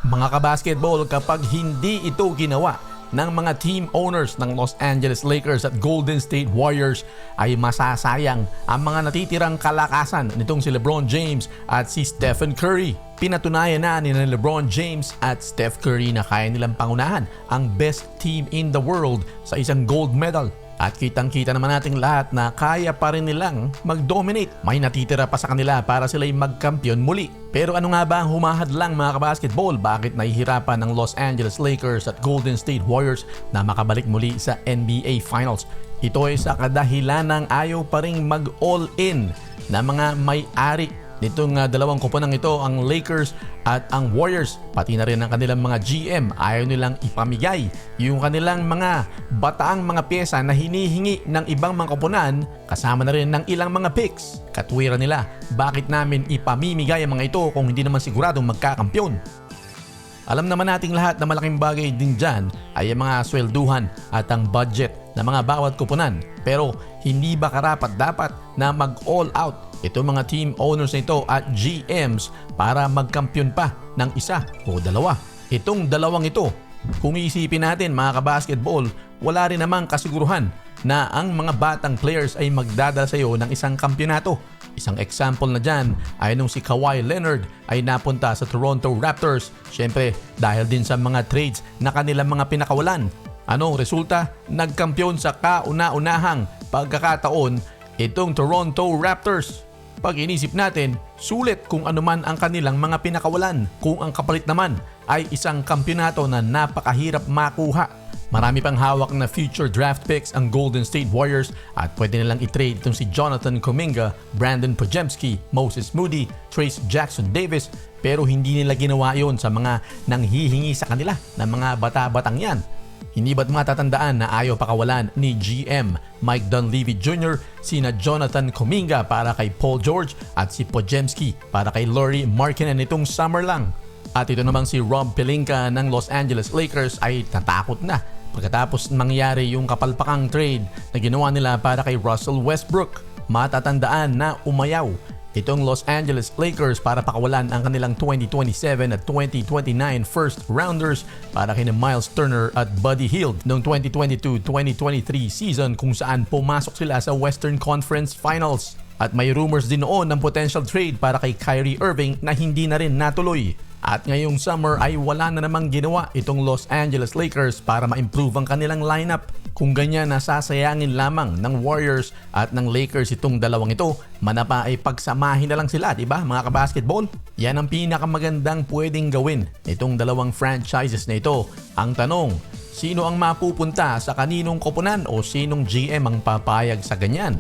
Mga kabasketball, kapag hindi ito ginawa ng mga team owners ng Los Angeles Lakers at Golden State Warriors, ay masasayang ang mga natitirang kalakasan nitong si LeBron James at si Stephen Curry. Pinatunayan na ni LeBron James at Steph Curry na kaya nilang pangunahan ang best team in the world sa isang gold medal. At kitang-kita naman nating lahat na kaya pa rin nilang mag-dominate. May natitira pa sa kanila para sila'y magkampiyon muli. Pero ano nga ba ang humahadlang mga kabasketball? Bakit nahihirapan ng Los Angeles Lakers at Golden State Warriors na makabalik muli sa NBA Finals? Ito ay sa kadahilanang ayaw pa rin mag-all-in na mga may-ari nitong dalawang koponang ito, ang Lakers at ang Warriors. Pati na rin ang kanilang mga GM, ayaw nilang ipamigay yung kanilang mga bataang mga pyesa na hinihingi ng ibang mga koponan, kasama na rin ng ilang mga picks. Katwiran nila, bakit namin ipamimigay ang mga ito kung hindi naman siguradong magkakampyon? Alam naman nating lahat na malaking bagay din dyan ay ang mga swelduhan at ang budget ng mga bawat koponan. Pero hindi ba karapat dapat na mag-all out itong mga team owners na ito at GMs para magkampiyon pa ng isa o dalawa? Itong dalawang ito, kung iisipin natin mga kabasketball, wala rin namang kasiguruhan na ang mga batang players ay magdadala sa iyo ng isang kampyonato. Isang example na dyan ay nung si Kawhi Leonard ay napunta sa Toronto Raptors. Siyempre dahil din sa mga trades na kanilang mga pinakawalan. Anong resulta? Nagkampiyon sa kauna-unahang pagkakataon itong Toronto Raptors. Pag inisip natin, sulit kung anuman ang kanilang mga pinakawalan, kung ang kapalit naman ay isang kampyonato na napakahirap makuha. Marami pang hawak na future draft picks ang Golden State Warriors at pwede nilang i-trade itong si Jonathan Kuminga, Brandon Podziemski, Moses Moody, Trayce Jackson-Davis, pero hindi nila ginawa yon sa mga nanghihingi sa kanila ng mga bata-batang yan. Hindi ba't matatandaan na ayaw pakawalan ni GM Mike Dunleavy Jr. sina Jonathan Kuminga para kay Paul George at si Podziemski para kay Lauri Markkanen nitong summer lang? At ito namang si Rob Pelinka ng Los Angeles Lakers ay natakot na pagkatapos mangyari yung kapalpakang trade na ginawa nila para kay Russell Westbrook. Matatandaan na umayaw itong Los Angeles Lakers para pakawalan ang kanilang 2027 at 2029 first rounders para kina Miles Turner at Buddy Hield noong 2022-2023 season, kung saan pumasok sila sa Western Conference Finals. At may rumors din noon ng potential trade para kay Kyrie Irving na hindi na rin natuloy. At ngayong summer ay wala na namang ginawa itong Los Angeles Lakers para ma-improve ang kanilang lineup. Kung ganyan, nasasayangin lamang ng Warriors at ng Lakers itong dalawang ito, manapa ay pagsamahin na lang sila, diba mga kabasketball? Yan ang pinakamagandang pwedeng gawin itong dalawang franchises na ito. Ang tanong, sino ang mapupunta sa kaninong koponan o sinong GM ang papayag sa ganyan?